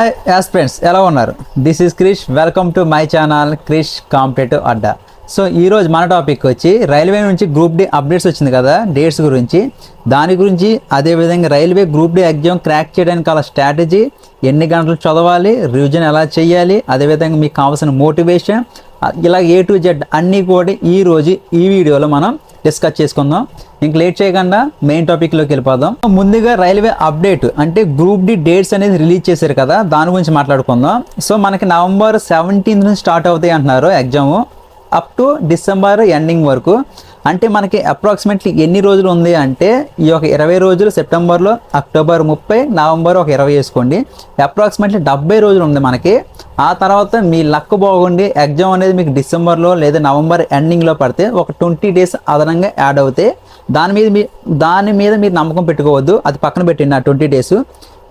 Hi aspirants, ఎలా ఉన్నారు? This is Krish. Welcome to my channel Krish competitive Adda. So ఈరోజు మన టాపిక్ వచ్చి రైల్వే నుంచి గ్రూప్ డి అప్డేట్స్ వచ్చింది కదా, డేట్స్ గురించి, దాని గురించి, అదేవిధంగా railway group D exam crack చేయడానికి అలా స్ట్రాటజీ, ఎన్ని గంటలు చదవాలి, రివిజన్ ఎలా చేయాలి, అదేవిధంగా మీకు కావాల్సిన మోటివేషన్, ఇలా A to Z అన్నీ కూడా ఈరోజు ఈ వీడియోలో మనం డిస్కస్ చేసుకుందాం. ఇంక లేట్ చేయకుండా మెయిన్ టాపిక్లోకి వెళ్ళిపోదాం. ముందుగా రైల్వే అప్డేట్ అంటే గ్రూప్ డి డేట్స్ అనేది రిలీజ్ చేశారు కదా, దాని గురించి మాట్లాడుకుందాం. సో మనకి నవంబర్ 17 నుంచి స్టార్ట్ అవుతాయి అంటున్నారు exam, up to December ending వరకు. అంటే మనకి అప్రాక్సిమేట్లీ ఎన్ని రోజులు ఉంది అంటే ఈ ఒక 20 రోజులు సెప్టెంబర్లో, అక్టోబర్ 30, నవంబర్ ఒక 20 వేసుకోండి, అప్రాక్సిమేట్లీ 70 రోజులు ఉంది మనకి. ఆ తర్వాత మీ లక్ బాగుండి ఎగ్జామ్ అనేది మీకు డిసెంబర్లో లేదా నవంబర్ ఎండింగ్లో పడితే ఒక 20 డేస్ అదనంగా యాడ్ అవుతాయి. దాని మీద మీరు నమ్మకం పెట్టుకోవద్దు, అది పక్కన పెట్టండి. ఆ 20 డేస్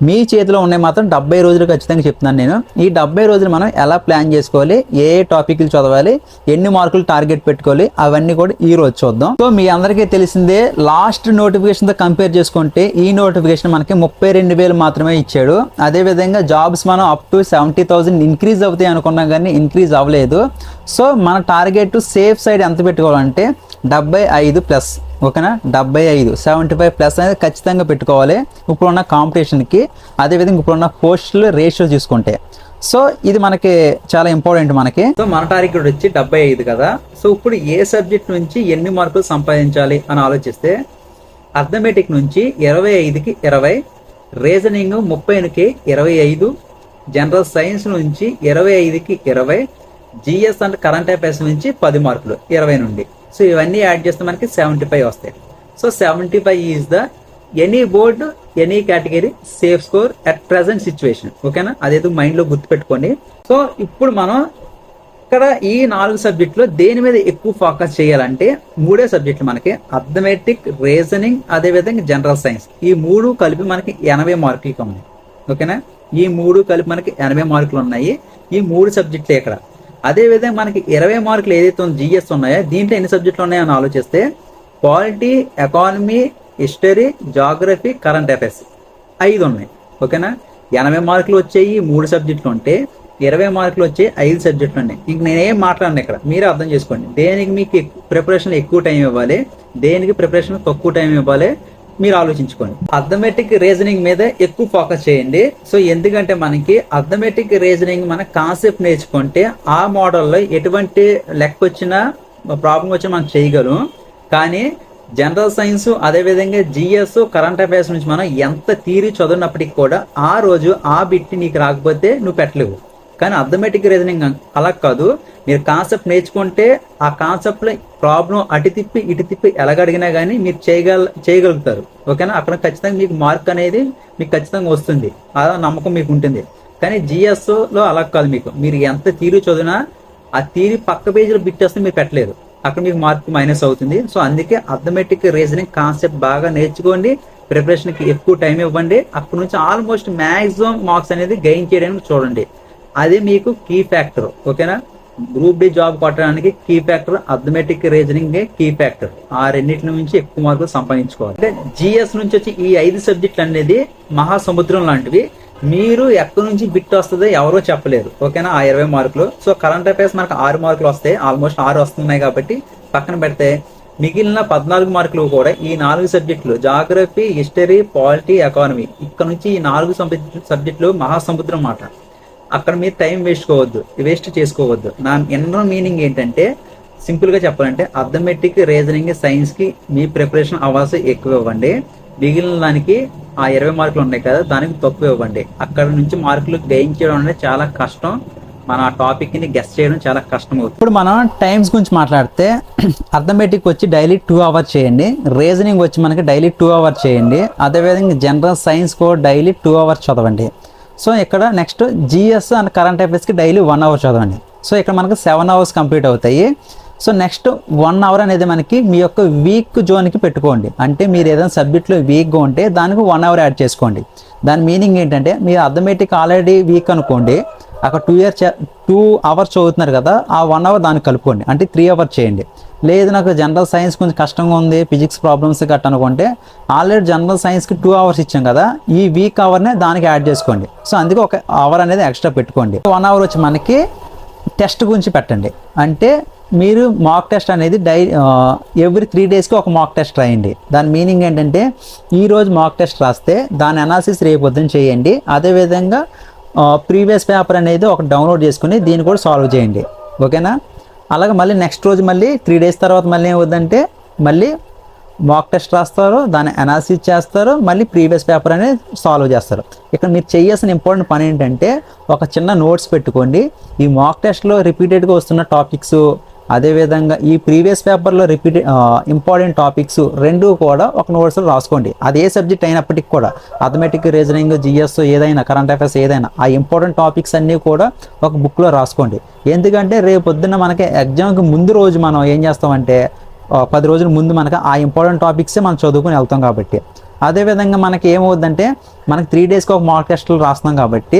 మీ చేతిలో ఉన్నాయి మాత్రం 70 రోజులు ఖచ్చితంగా చెప్తున్నాను నేను. ఈ 70 రోజులు మనం ఎలా ప్లాన్ చేసుకోవాలి, ఏ టాపిక్లు చదవాలి, ఎన్ని మార్కులు టార్గెట్ పెట్టుకోవాలి, అవన్నీ కూడా ఈ రోజు చూద్దాం. సో మీ అందరికీ తెలిసిందే, లాస్ట్ నోటిఫికేషన్తో కంపేర్ చేసుకుంటే ఈ నోటిఫికేషన్ మనకి 32,000 మాత్రమే ఇచ్చాడు. అదేవిధంగా జాబ్స్ మనం అప్ టు 70,000 ఇంక్రీజ్ అవుతాయి అనుకున్నాం, కానీ ఇంక్రీజ్ అవ్వలేదు. సో మన టార్గెట్ సేఫ్ సైడ్ ఎంత పెట్టుకోవాలంటే 75+, ఓకేనా? 75, 75+ అనేది ఖచ్చితంగా పెట్టుకోవాలి ఇప్పుడున్న కాంపిటీషన్కి. అదేవిధంగా ఇప్పుడున్న పోస్టులు రేషియో చూసుకుంటే. సో ఇది మనకి చాలా ఇంపార్టెంట్ మనకి. సో మన టార్గెట్ వచ్చి 75 కదా. సో ఇప్పుడు ఏ సబ్జెక్ట్ నుంచి ఎన్ని మార్కులు సంపాదించాలి అని ఆలోచిస్తే, అర్థమెటిక్ నుంచి 25కి 20, రీజనింగ్ 30కి 25, జనరల్ సైన్స్ నుంచి 25కి 20, జిఎస్ అండ్ కరెంట్ అఫైర్స్ నుంచి 10 మార్కులు 20 నుండి. సో ఇవన్నీ యాడ్ చేస్తే మనకి 75 వస్తాయి. So 75 is the any board, any category safe score at present situation, ఓకేనా? అదేదో మైండ్లో గుర్తుపెట్టుకోండి. సో ఇప్పుడు మనం ఇక్కడ ఈ 4 సబ్జెక్టులో దేని మీద ఎక్కువ ఫోకస్ చేయాలంటే 3 సబ్జెక్టులు మనకి, అర్థమెటిక్, రీజనింగ్, అదేవిధంగా జనరల్ సైన్స్. ఈ 3 కలిపి మనకి 80 మార్కులకి ఉన్నాయి, ఓకేనా? ఈ 3 కలిపి మనకి 80 మార్కులు ఉన్నాయి ఈ 3 సబ్జెక్టులు ఇక్కడ. అదేవిధంగా మనకి 20 మార్కులు ఏదైతే జిఎస్ ఉన్నాయో, దీంట్లో ఎన్ని సబ్జెక్టులు ఉన్నాయో అని ఆలోచిస్తే polity, economy, history, geography, current affairs 5 ఉన్నాయి, ఓకేనా? 80 మార్కులు వచ్చాయి 3 సబ్జెక్టులు ఉంటే, 20 మార్కులు వచ్చాయి 5 సబ్జెక్టులు ఉన్నాయి. ఇంక నేనేం మాట్లాడను ఇక్కడ, మీరే అర్థం చేసుకోండి. దేనికి మీకు ప్రిపరేషన్ ఎక్కువ టైం ఇవ్వాలి, దేనికి ప్రిపరేషన్ తక్కువ టైం ఇవ్వాలి, మీరు ఆలోచించుకోండి. అర్థమెటిక్, రీజనింగ్ మీద ఎక్కువ ఫోకస్ చేయండి. సో ఎందుకంటే మనకి అర్థమెటిక్, రీజనింగ్ మన కాన్సెప్ట్ నేర్చుకుంటే ఆ మోడల్లో ఎటువంటి లెక్క వచ్చినా, ప్రాబ్లం వచ్చినా మనం చేయగలం. కానీ జనరల్ సైన్స్, అదేవిధంగా జిఎస్, కరెంట్ అఫైర్స్ నుంచి మనం ఎంత థియరీ చదివినప్పటికీ కూడా ఆ రోజు ఆ బిట్ నీకు రాకపోతే నువ్వు పెట్టలేవు. కానీ అర్థమెటిక్, రీజనింగ్ అలా కాదు. మీరు కాన్సెప్ట్ నేర్చుకుంటే ఆ కాన్సెప్ట్లో ప్రాబ్లం అటు తిప్పి ఇటు తిప్పి ఎలాగడిగినా కానీ మీరు చేయగలుగుతారు, ఓకేనా? అక్కడ ఖచ్చితంగా మీకు మార్క్ అనేది మీకు ఖచ్చితంగా వస్తుంది, ఆ నమ్మకం మీకు ఉంటుంది. కానీ జిఎస్లో అలా కాదు. మీరు ఎంత థియరీ చదివినా ఆ థియరీ పక్క పేజీలో బిట్ వస్తే మీరు పెట్టలేరు, అక్కడ మీకు మార్క్ మైనస్ అవుతుంది. సో అందుకే అర్థమెటిక్, రీజనింగ్ కాన్సెప్ట్ బాగా నేర్చుకోండి, ప్రిపరేషన్కి ఎక్కువ టైం ఇవ్వండి. అక్కడ నుంచి ఆల్మోస్ట్ మ్యాక్సిమం మార్క్స్ అనేది గెయిన్ చేయడానికి చూడండి. అది మీకు కీ ఫ్యాక్టర్, ఓకేనా? గ్రూప్ డి జాబ్ కొట్టడానికి key factor arithmetic, reasoning key factor. ఆ రెండింటి నుంచి ఎక్కువ మార్కులు సంపాదించుకోవాలి. అంటే జిఎస్ నుంచి వచ్చి ఈ 5 సబ్జెక్టులు అనేది మహాసముద్రం లాంటివి. మీరు ఎక్కడి నుంచి బిట్ వస్తుందో ఎవరో చెప్పలేరు, ఓకేనా? ఆ 20 మార్కులు. సో కరెంట్ అఫైర్స్ మనకు 6 మార్కులు వస్తాయి, ఆల్మోస్ట్ 6 వస్తున్నాయి కాబట్టి పక్కన పెడితే మిగిలిన 14 మార్కులు కూడా ఈ 4 సబ్జెక్టులు, జాగ్రఫీ, హిస్టరీ, పాలిటీ, ఎకానమీ, ఇక్కడ నుంచి ఈ 4 సబ్జెక్టులు మహాసముద్రం మాట. అక్కడ మీరు టైం వేస్ట్ చేసుకోవద్దు. నా ఇన్నర్ మీనింగ్ ఏంటంటే, సింపుల్ గా చెప్పాలంటే అర్థమెటిక్, రీజనింగ్, సైన్స్ కి మీ ప్రిపరేషన్ అవర్స్ ఎక్కువ ఇవ్వండి. మిగిలిన దానికి ఆ 20 మార్కులు ఉన్నాయి కదా, దానికి తక్కువ ఇవ్వండి. అక్కడ నుంచి మార్కులు గెయిన్ చేయడం అనేది చాలా కష్టం. మన ఆ టాపిక్ ని గెస్ చేయడం చాలా కష్టం అవుతుంది. ఇప్పుడు మనం టైమ్స్ గురించి మాట్లాడితే, అర్థమెటిక్ వచ్చి డైలీ 2 అవర్స్ చేయండి, రీజనింగ్ వచ్చి మనకి డైలీ 2 అవర్స్ చేయండి, అదేవిధంగా జనరల్ సైన్స్ కూడా డైలీ 2 అవర్స్ చదవండి. సో ఇక్కడ నెక్స్ట్ జిఎస్ అండ్ కరెంట్ అఫైర్స్కి డైలీ 1 అవర్ చదవండి. సో ఇక్కడ మనకు 7 అవర్స్ కంప్లీట్ అవుతాయి. సో నెక్స్ట్ 1 అవర్ అనేది మనకి మీ యొక్క వీక్ జోన్కి పెట్టుకోండి. అంటే మీరు ఏదైనా సబ్జెక్ట్లో వీక్గా ఉంటే దానికి 1 అవర్ యాడ్ చేసుకోండి. దాని మీనింగ్ ఏంటంటే, మీరు అర్థమెటిక్ ఆల్రెడీ వీక్ అనుకోండి, అక్కడ 2 అవర్స్ చదువుతున్నారు కదా, ఆ 1 అవర్ దానికి కలుపుకోండి, అంటే 3 అవర్స్ చేయండి. లేదు నాకు జనరల్ సైన్స్ కొంచెం కష్టంగా ఉంది, ఫిజిక్స్ ప్రాబ్లమ్స్ గట్ట అనుకుంటే ఆల్రెడీ జనరల్ సైన్స్కి 2 అవర్స్ ఇచ్చాం కదా, ఈ వీక్ అవర్నే దానికి యాడ్ చేసుకోండి. సో అందుకే 1 అవర్ అనేది ఎక్స్ట్రా పెట్టుకోండి. 1 అవర్ వచ్చి మనకి టెస్ట్ గురించి పెట్టండి. అంటే మీరు మాక్ టెస్ట్ అనేది ఎవ్రీ 3 డేస్కి ఒక మాక్ టెస్ట్ రాయండి. దాని మీనింగ్ ఏంటంటే ఈరోజు మాక్ టెస్ట్ రాస్తే దాని అనాలిసిస్ రేపు పొద్దున చేయండి. అదేవిధంగా ప్రీవియస్ పేపర్ అనేది ఒక డౌన్లోడ్ చేసుకుని దీన్ని కూడా సాల్వ్ చేయండి. ఓకేనా? అలాగే మళ్ళీ నెక్స్ట్ రోజు మళ్ళీ 3 డేస్ తర్వాత మళ్ళీ ఏమవుద్దంటే మళ్ళీ మాక్ టెస్ట్ రాస్తారు, దాన్ని అనాలిసిస్ చేస్తారు, మళ్ళీ ప్రీవియస్ పేపర్ అనేది సాల్వ్ చేస్తారు. ఇక్కడ మీరు చేయాల్సిన ఇంపార్టెంట్ పని ఏంటంటే ఒక చిన్న నోట్స్ పెట్టుకోండి. ఈ మాక్ టెస్ట్లో రిపీటెడ్గా వస్తున్న టాపిక్స్, అదేవిధంగా ఈ ప్రీవియస్ పేపర్లో ఇంపార్టెంట్ టాపిక్స్ రెండు కూడా ఒక నోట్స్లో రాసుకోండి. అది ఏ సబ్జెక్ట్ అయినప్పటికీ కూడా, అథమెటిక్, రీజనింగ్, జిఎస్ ఏదైనా, కరెంట్ అఫైర్స్ ఏదైనా, ఆ ఇంపార్టెంట్ టాపిక్స్ అన్నీ కూడా ఒక బుక్లో రాసుకోండి. ఎందుకంటే రేపు పొద్దున్న మనకి ఎగ్జామ్కి ముందు రోజు మనం ఏం చేస్తామంటే 10 రోజుల ముందు మనకు ఆ ఇంపార్టెంట్ టాపిక్సే మనం చదువుకుని వెళ్తాం కాబట్టి. అదేవిధంగా మనకి ఏమవుద్దంటే మనకి 3 డేస్కి ఒక మాక్ టెస్టులు రాస్తున్నాం కాబట్టి,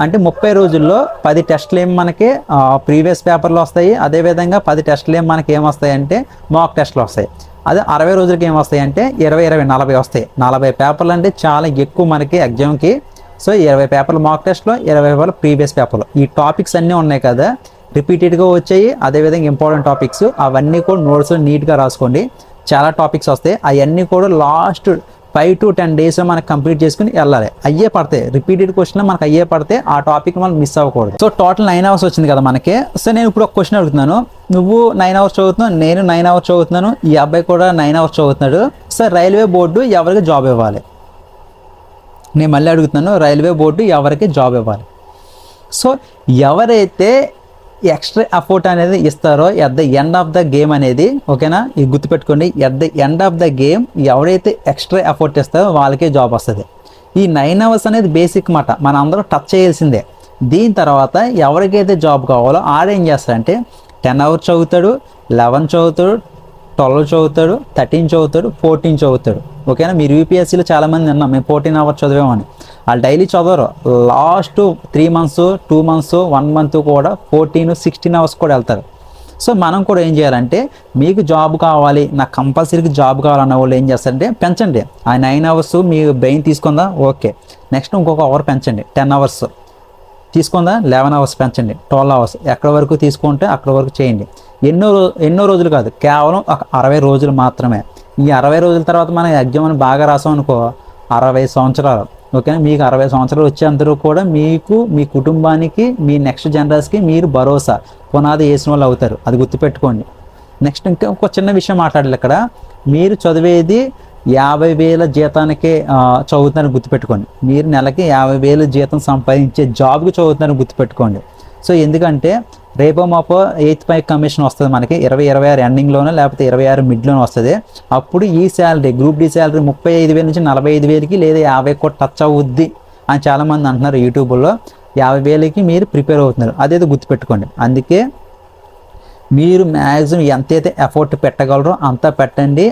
అంటే 30 రోజుల్లో 10 టెస్టులు ఏమి మనకి ప్రీవియస్ పేపర్లో వస్తాయి. అదేవిధంగా 10 టెస్టులు ఏమి మనకి ఏమొస్తాయి అంటే మాక్ టెస్టులు వస్తాయి. అదే 60 రోజులకి ఏమొస్తాయి అంటే 20, 40 వస్తాయి. 40 పేపర్లు అంటే చాలా ఎక్కువ మనకి ఎగ్జామ్కి. సో 20 పేపర్లు మాక్ టెస్ట్లో, 20 పేపర్లు ప్రీవియస్ పేపర్లో. ఈ టాపిక్స్ అన్నీ ఉన్నాయి కదా, రిపీటెడ్గా వచ్చాయి. అదేవిధంగా ఇంపార్టెంట్ టాపిక్స్ అవన్నీ కూడా నోట్స్లో నీట్గా రాసుకోండి. చాలా టాపిక్స్ వస్తాయి, అవన్నీ కూడా లాస్ట్ 5 to 10 డేస్లో మనకు కంప్లీట్ చేసుకుని వెళ్ళాలి. అయ్యే పడతాయి, రిపీటెడ్ క్వశ్చన్ మనకు అయ్యే పడితే ఆ టాపిక్ మనం మిస్ అవ్వకూడదు. సో టోటల్ 9 అవర్స్ వచ్చింది కదా మనకి. సో నేను ఇప్పుడు ఒక క్వశ్చన్ అడుగుతున్నాను, నువ్వు 9 అవర్స్ చదువుతున్నావు, నేను 9 అవర్స్ చదువుతున్నాను, ఈ అబ్బాయి కూడా 9 అవర్స్ చదువుతున్నాడు. సో రైల్వే బోర్డు ఎవరికి జాబ్ ఇవ్వాలి? నేను మళ్ళీ అడుగుతున్నాను, రైల్వే బోర్డు ఎవరికి జాబ్ ఇవ్వాలి? సో ఎవరైతే ఎక్స్ట్రా ఎఫర్ట్ అనేది ఇస్తారో at the end of the game అనేది, ఓకేనా, ఇది గుర్తుపెట్టుకోండి, at the end of the game ఎవరైతే ఎక్స్ట్రా ఎఫర్ట్ ఇస్తారో వాళ్ళకే జాబ్ వస్తుంది. ఈ 9 అవర్స్ అనేది బేసిక్ మాట, మనం అందరూ టచ్ చేయాల్సిందే. దీని తర్వాత ఎవరికైతే జాబ్ కావాలో ఆడేం చేస్తాడంటే 10 అవర్స్ చదువుతాడు, 11 చదువుతాడు, 12 చదువుతాడు, 13 చదువుతాడు, 14 చదువుతాడు. ఓకేనా? మీరు యూపీఎస్సీలో చాలామంది విన్నాం మేము 14 అవర్స్ చదివామని. వాళ్ళు డైలీ చదవరు, లాస్ట్ 3 months, 2 months, 1 month కూడా 14, 16 అవర్స్ కూడా వెళ్తారు. సో మనం కూడా ఏం చేయాలంటే మీకు జాబ్ కావాలి, నాకు కంపల్సరీగా జాబ్ కావాలన్న వాళ్ళు ఏం చేస్తారంటే పెంచండి. ఆ 9 అవర్స్ మీ బ్రెయిన్ తీసుకుందా, ఓకే, నెక్స్ట్ ఇంకొక అవర్ పెంచండి, 10 అవర్స్ తీసుకుందా, 11 అవర్స్ పెంచండి, 12 అవర్స్, ఎక్కడి వరకు తీసుకుంటే అక్కడి వరకు చేయండి. ఎన్నో రోజులు కాదు, కేవలం ఒక 60 రోజులు మాత్రమే. ఈ 60 రోజుల తర్వాత మనం ఎగ్జామ్ అని బాగా రాసాం అనుకో, 60 సంవత్సరాలు, ఓకేనా, మీకు 60 సంవత్సరాలు వచ్చేందరూ కూడా మీకు, మీ కుటుంబానికి, మీ నెక్స్ట్ జనరేషన్కి మీరు భరోసా, పునాది వేసిన వాళ్ళు అవుతారు. అది గుర్తుపెట్టుకోండి. నెక్స్ట్ ఇంకా ఒక చిన్న విషయం మాట్లాడాలి ఇక్కడ, మీరు చదివేది 50,000 జీతానికే చదువుతున్నారని గుర్తుపెట్టుకోండి. మీరు నెలకి 50,000 జీతం సంపాదించే జాబ్కి చదువుతున్నారని గుర్తుపెట్టుకోండి. సో ఎందుకంటే రేపో మాపో 8th పై కమిషన్ వస్తుంది మనకి 2026 ఎండింగ్లోనే, లేకపోతే 26 మిడ్లోనే వస్తుంది. అప్పుడు ఈ శాలరీ, గ్రూప్ డి శాలరీ 35,000 నుంచి 45,000కి లేదా 50 కూడా టచ్ అవుద్ది అని చాలామంది అంటున్నారు యూట్యూబ్లో. 50,000కి మీరు ప్రిపేర్ అవుతున్నారు, అదేదో గుర్తుపెట్టుకోండి. అందుకే మీరు మ్యాక్సిమం ఎంతైతే ఎఫర్ట్ పెట్టగలరో అంత పెట్టండి,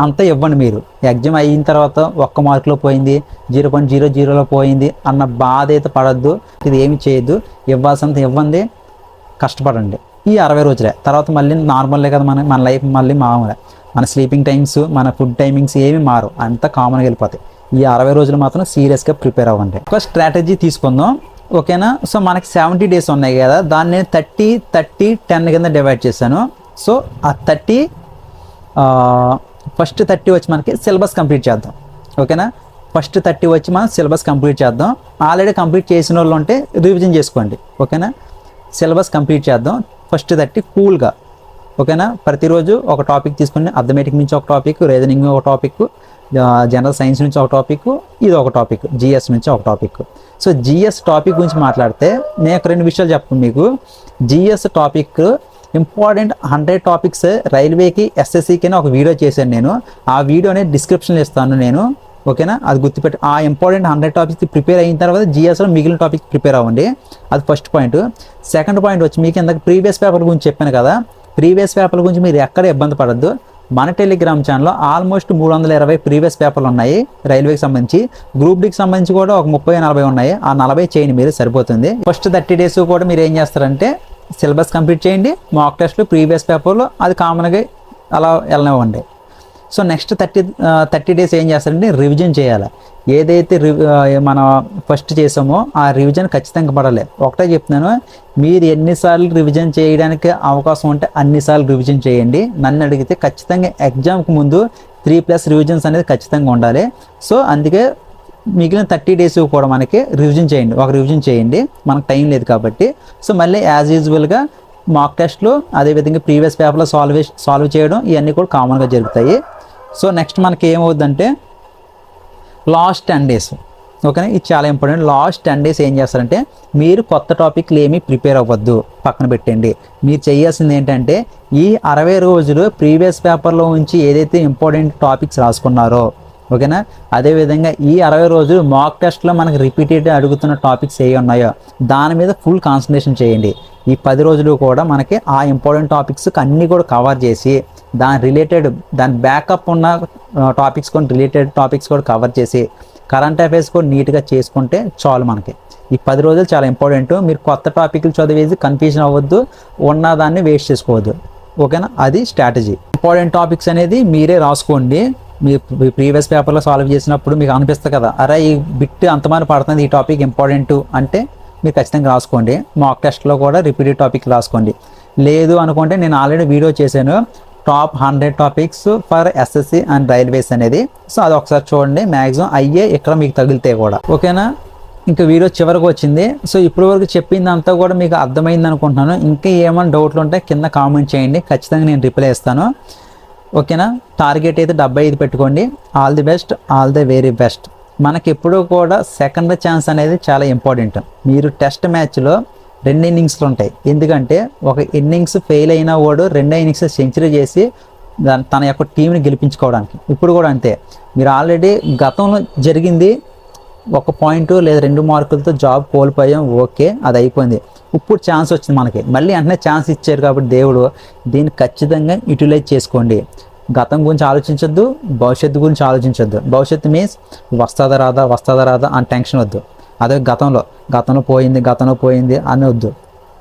అంత ఇవ్వండి. మీరు ఎగ్జామ్ అయిన తర్వాత 1 మార్కులో పోయింది, 0.00లో పోయింది అన్న బాధ అయితే పడద్దు. ఇది ఏమి చేయొద్దు, ఇవ్వాల్సినంత ఇవ్వండి, కష్టపడండి. ఈ 60 రోజులే, తర్వాత మళ్ళీ నార్మల్లే కదా, మన లైఫ్ మళ్ళీ మామూలే. మన స్లీపింగ్ టైమ్స్, మన ఫుడ్ టైమింగ్స్ ఏమి మారు, అంత కామన్గా వెళ్ళిపోతాయి. ఈ 60 రోజులు మాత్రం సీరియస్గా ప్రిపేర్ అవ్వండి. ఒక స్ట్రాటజీ తీసుకుందాం, ఓకేనా. సో మనకి 70 డేస్ ఉన్నాయి కదా, దాన్ని నేను 30, 30, 10 కింద డివైడ్ చేశాను. సో ఆ 30 ఫస్ట్ 30 వచ్చి మనకి సిలబస్ కంప్లీట్ చేద్దాం, ఓకేనా. ఫస్ట్ 30 వచ్చి మనం సిలబస్ కంప్లీట్ చేద్దాం. ఆల్రెడీ కంప్లీట్ చేసిన వాళ్ళు ఉంటే రివిజన్ చేసుకోండి, ఓకేనా. సిలబస్ కంప్లీట్ చేద్దాం ఫస్ట్ 30 కూల్గా, ఓకేనా. ప్రతిరోజు ఒక టాపిక్ తీసుకుని, అథమెటిక్ నుంచి ఒక టాపిక్, రీజనింగ్ ఒక టాపిక్, జనరల్ సైన్స్ నుంచి ఒక టాపిక్, ఇది ఒక టాపిక్, జిఎస్ నుంచి ఒక టాపిక్. సో జిఎస్ టాపిక్ గురించి మాట్లాడితే నేను 2 విషయాలు చెప్పను మీకు. జిఎస్ టాపిక్ ఇంపార్టెంట్ 100 టాపిక్స్ రైల్వేకి, ఎస్ఎస్సికి ఒక వీడియో చేశాను నేను. ఆ వీడియోని డిస్క్రిప్షన్లో ఇస్తాను నేను, ఓకేనా. అది గుర్తుపెట్టి ఆ ఇంపార్టెంట్ 100 టాపిక్స్ ప్రిపేర్ అయిన తర్వాత జిఎస్లో మిగిలిన టాపిక్స్ ప్రిపేర్ అవ్వండి. అది ఫస్ట్ పాయింట్. సెకండ్ పాయింట్ వచ్చి మీకు ఇందాక ప్రీవియస్ పేపర్ గురించి చెప్పాను కదా, ప్రీవియస్ పేపర్ గురించి మీరు ఎక్కడ ఇబ్బంది పడద్దు. మన టెలిగ్రామ్ ఛానల్లో ఆల్మోస్ట్ 320 ప్రీవియస్ పేపర్లు ఉన్నాయి రైల్వేకి సంబంధించి. గ్రూప్ డికి సంబంధించి కూడా ఒక 30-40 ఉన్నాయి. ఆ 40 చేయండి మీరు, సరిపోతుంది. ఫస్ట్ 30 డేస్ కూడా మీరు ఏం చేస్తారంటే సిలబస్ కంప్లీట్ చేయండి, మాక్ టెస్ట్లు, ప్రీవియస్ పేపర్లు అది కామన్గా అలా వెళ్ళనివ్వండి. సో నెక్స్ట్ 30 డేస్ ఏం చేస్తారంటే రివిజన్ చేయాలి. ఏదైతే మనం ఫస్ట్ చేసామో ఆ రివిజన్ ఖచ్చితంగా పడాలి. ఒకటే చెప్తున్నాను, మీరు ఎన్నిసార్లు రివిజన్ చేయడానికి అవకాశం ఉంటే అన్నిసార్లు రివిజన్ చేయండి. నన్ను అడిగితే ఖచ్చితంగా ఎగ్జామ్కి ముందు 3+ రివిజన్స్ అనేది ఖచ్చితంగా ఉండాలి. సో అందుకే మిగిలిన 30 డేస్ కూడా మనకి రివిజన్ చేయండి, ఒక రివిజన్ చేయండి, మనకు టైం లేదు కాబట్టి. సో మళ్ళీ యాజ్ యూజువల్గా మాక్ టెస్ట్లు, అదేవిధంగా ప్రీవియస్ పేపర్లో సాల్వ్ చేయడం, ఇవన్నీ కూడా కామన్గా జరుగుతాయి. సో నెక్స్ట్ మనకి ఏమవుద్దంటే లాస్ట్ 10 డేస్, ఓకేనా, ఇది చాలా ఇంపార్టెంట్. లాస్ట్ 10 డేస్ ఏం చేస్తారంటే మీరు కొత్త టాపిక్లు ఏమీ ప్రిపేర్ అవ్వద్దు, పక్కన పెట్టండి. మీరు చేయాల్సింది ఏంటంటే ఈ 60 రోజులు ప్రీవియస్ పేపర్లో ఉంచి ఏదైతే ఇంపార్టెంట్ టాపిక్స్ రాసుకున్నారో, ఓకేనా, అదేవిధంగా ఈ 60 రోజులు మాక్ టెస్ట్లో మనకి రిపీటెడ్ అడుగుతున్న టాపిక్స్ ఏ ఉన్నాయో దాని మీద ఫుల్ కాన్సన్ట్రేషన్ చేయండి. ఈ 10 రోజులు కూడా మనకి ఆ ఇంపార్టెంట్ టాపిక్స్ అన్నీ కూడా కవర్ చేసి దాని బ్యాకప్ ఉన్న టాపిక్స్ కొన్ని రిలేటెడ్ టాపిక్స్ కూడా కవర్ చేసి కరెంట్ అఫైర్స్ కూడా నీట్గా చేసుకుంటే చాలు. మనకి ఈ 10 రోజులు చాలా ఇంపార్టెంట్. మీరు కొత్త టాపిక్లు చదివేసి కన్ఫ్యూజన్ అవ్వద్దు, ఉన్నదాన్ని వేస్ట్ చేసుకోవద్దు, ఓకేనా. అది స్ట్రాటజీ. ఇంపార్టెంట్ టాపిక్స్ అనేది మీరే రాసుకోండి. మీ ప్రీవియస్ పేపర్లో సాల్వ్ చేసినప్పుడు మీకు అనిపిస్తుంది కదా, అరే ఈ బిట్ అంతమంది పడుతుంది, ఈ టాపిక్ ఇంపార్టెంట్ అంటే మీరు ఖచ్చితంగా రాసుకోండి. మాక్ టెస్ట్లో కూడా రిపీటెడ్ టాపిక్ రాసుకోండి. లేదు అనుకుంటే నేను ఆల్రెడీ వీడియో చేశాను, top 100 topics for SSC and railways అనేది. సో అది ఒకసారి చూడండి, మ్యాక్సిమం అయ్యే ఇక్కడ మీకు తగిలితే కూడా, ఓకేనా. ఇంకా వీడియో చివరికి వచ్చింది. సో ఇప్పటి వరకు చెప్పిందంతా కూడా మీకు అర్థమైంది అనుకుంటున్నాను. ఇంకా ఏమైనా డౌట్లు ఉంటే కింద కామెంట్ చేయండి, ఖచ్చితంగా నేను రిప్లై ఇస్తాను, ఓకేనా. టార్గెట్ అయితే 75 పెట్టుకోండి. All the best, all the very best. మనకి ఎప్పుడూ కూడా సెకండ్ ఛాన్స్ అనేది చాలా ఇంపార్టెంట్. మీరు టెస్ట్ మ్యాచ్లో 2 ఇన్నింగ్స్లు ఉంటాయి. ఎందుకంటే ఒక ఇన్నింగ్స్ ఫెయిల్ అయిన వాడు 2 ఇన్నింగ్స్ సెంచరీ చేసి తన యొక్క టీంని గెలిపించుకోవడానికి. ఇప్పుడు కూడా అంతే, మీరు ఆల్రెడీ గతంలో జరిగింది 1 పాయింట్ లేదా 2 మార్కులతో జాబ్ కోల్పోయాం, ఓకే, అది అయిపోయింది. ఇప్పుడు ఛాన్స్ వచ్చింది మనకి, మళ్ళీ వెంటనే ఛాన్స్ ఇచ్చారు కాబట్టి దేవుడు దీన్ని ఖచ్చితంగా యూటిలైజ్ చేసుకోండి. గతం గురించి ఆలోచించొద్దు, భవిష్యత్తు గురించి ఆలోచించొద్దు. భవిష్యత్తు మీన్స్ వస్తుందా రాదా అని టెన్షన్ వద్దు. అదే గతంలో పోయింది అని వద్దు,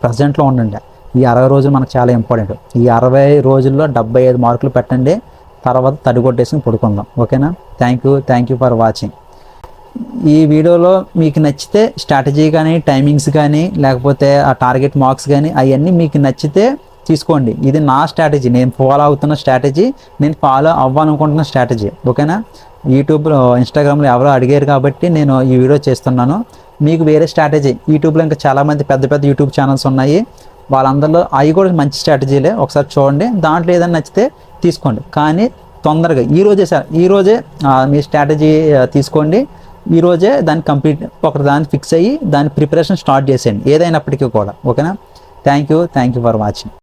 ప్రజెంట్లో ఉండండి. ఈ 60 రోజులు మనకు చాలా ఇంపార్టెంట్. ఈ 60 రోజుల్లో 75 మార్కులు పెట్టండి, తర్వాత తడిగొట్టేసుకుని పడుకుందాం, ఓకేనా. Thank you for watching. ఈ వీడియోలో మీకు నచ్చితే స్ట్రాటజీ కానీ, టైమింగ్స్ కానీ, లేకపోతే ఆ టార్గెట్ మార్క్స్ కానీ అవన్నీ మీకు నచ్చితే తీసుకోండి. ఇది నా స్ట్రాటజీ, నేను ఫాలో అవుతున్న స్ట్రాటజీ, నేను ఫాలో అవ్వాలనుకుంటున్న స్ట్రాటజీ, ఓకేనా. యూట్యూబ్లో, ఇన్స్టాగ్రామ్లో ఎవరో అడిగారు కాబట్టి నేను ఈ వీడియో చేస్తున్నాను. మీకు వేరే స్ట్రాటజీ యూట్యూబ్లో ఇంకా చాలామంది పెద్ద యూట్యూబ్ ఛానల్స్ ఉన్నాయి, వాళ్ళందరిలో అవి కూడా మంచి స్ట్రాటజీలే, ఒకసారి చూడండి. దాంట్లో ఏదైనా నచ్చితే తీసుకోండి, కానీ తొందరగా ఈరోజే మీ స్ట్రాటజీ తీసుకోండి. ఈరోజే దాన్ని దాన్ని ఫిక్స్ అయ్యి దాని ప్రిపరేషన్ స్టార్ట్ చేసేయండి, ఏదైనప్పటికీ కూడా, ఓకేనా. Thank you for watching.